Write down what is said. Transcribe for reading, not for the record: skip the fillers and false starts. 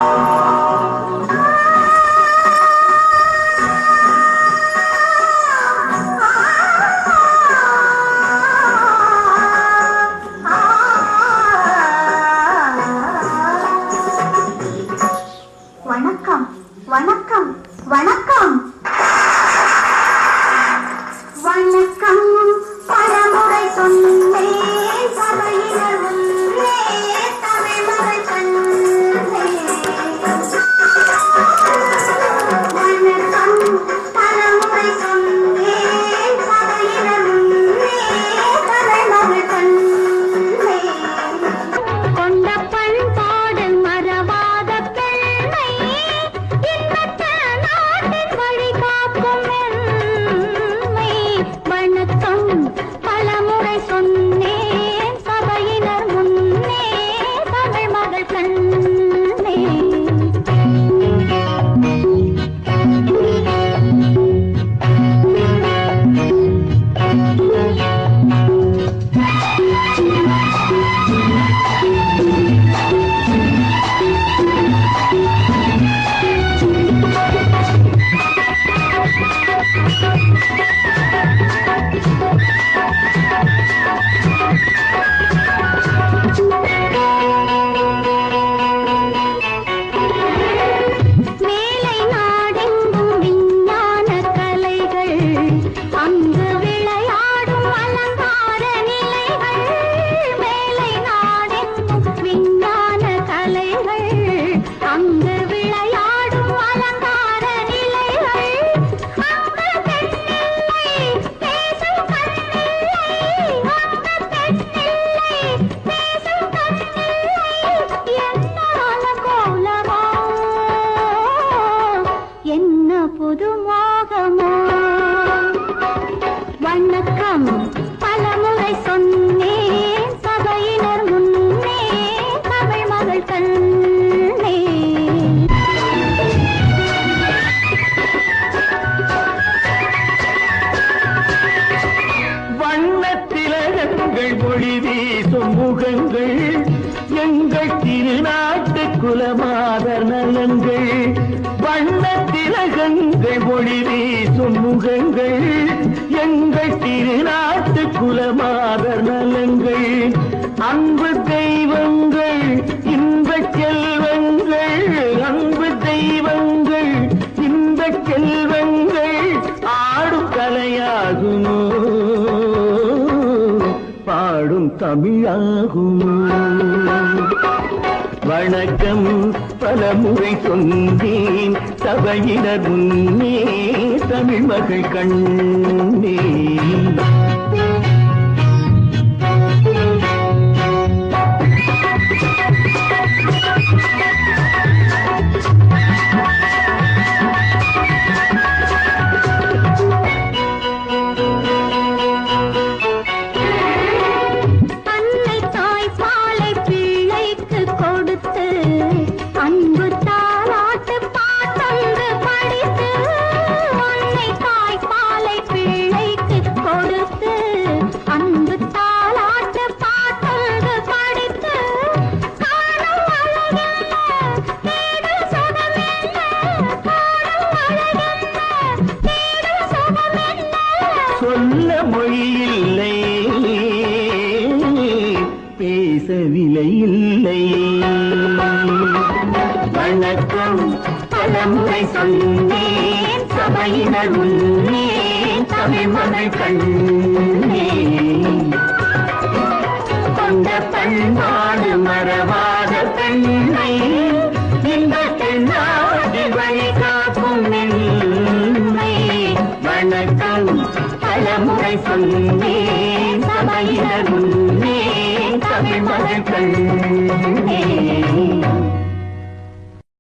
வணக்கம் வணக்கம் வணக்கம் வணக்கம் பலமுறை சொன்னேன் சபையினர் முன்னே தமிழ்மகள் கண்டேன். வணக்கம் பலமுறை சொன்னேன் சபையினர் முன்னே தமிழ்மகள் கண்டேன். கொண்ட பண்பாடு மறவாத பெண்ணை இன்பத்த நாட்டின் வழி காக்கும் எம்மை. வணக்கம் பலமுறை சொன்னேன் சபையினர் முன்னே தமிழ் மகள் கண்டேன். மேலை நாடெங்கும் விஞ்ஞான கலைகள், அங்கு விளையாடும் அலங்கார நிலைகள். மேலை நாடெங்கும் விஞ்ஞான கலைகள், அங்கு விளையாடும் அலங்கார நிலைகள். அங்கு பெண்ணில்லை பேசும் கண்ணில்லை, அங்கு பெண்ணில்லை பேசும் கண்ணில்லை. என்னால கோலமோ என்ன புது மோகமோ. வணக்கம் பலமுறை சொன்னேன் சபையினர் முன்னே தமிழ் மகள் கண்டேன். வண்ணத்திலகங்கள் ஒளி வீசும் முகங்கள், எங்கள் திருநாட்டு குலமாதர் நலங்கள். வண்ணத்திலகங்கள் ஒளி வீசும் முகங்கள், எங்கள் திருநாட்டு குலமாதர் நலங்கள். அன்பு தெய்வங்கள் இன்பச் செல்வங்கள், அன்பு தெய்வங்கள் இன்பச் செல்வங்கள். ஆடும் கலையாகுமோ பாடும் தமிழாகுமோ. வணக்கம் பலமுறை சொன்னேன் சபையினர் முன்னே தமிழ் மகள் கண்டேன். அன்னை தாய்ப்பாலை பிள்ளைக்கு கொடுத்து, அன்பு தாலாட்டு பாட்டொன்று படித்து. அன்னை தாய்ப்பாலை பிள்ளைக்கு கொடுத்து, அன்பு தாலாட்டு பாட்டொன்று படித்து. காணும் அழகென்ன தேடும் சுகமென்ன, காணும் அழகென்ன தேடும் சுகமென்ன. சொல்ல மொழியில்லை பேசவில்லை இல்லை. வணக்கம் பலமுறை சொன்னேன் சபையினர் முன்னே தமிழ் மகள் கண்டேன். கொண்ட பண்பாடு மறவாத பெண்ணை இன்பத்தில் நாடி வழி காக்கும் எம்மை. வணக்கம் பலமுறை சொன்னேன் சபையினர் முன்னே தமிழ் மகள் கண்டேன்.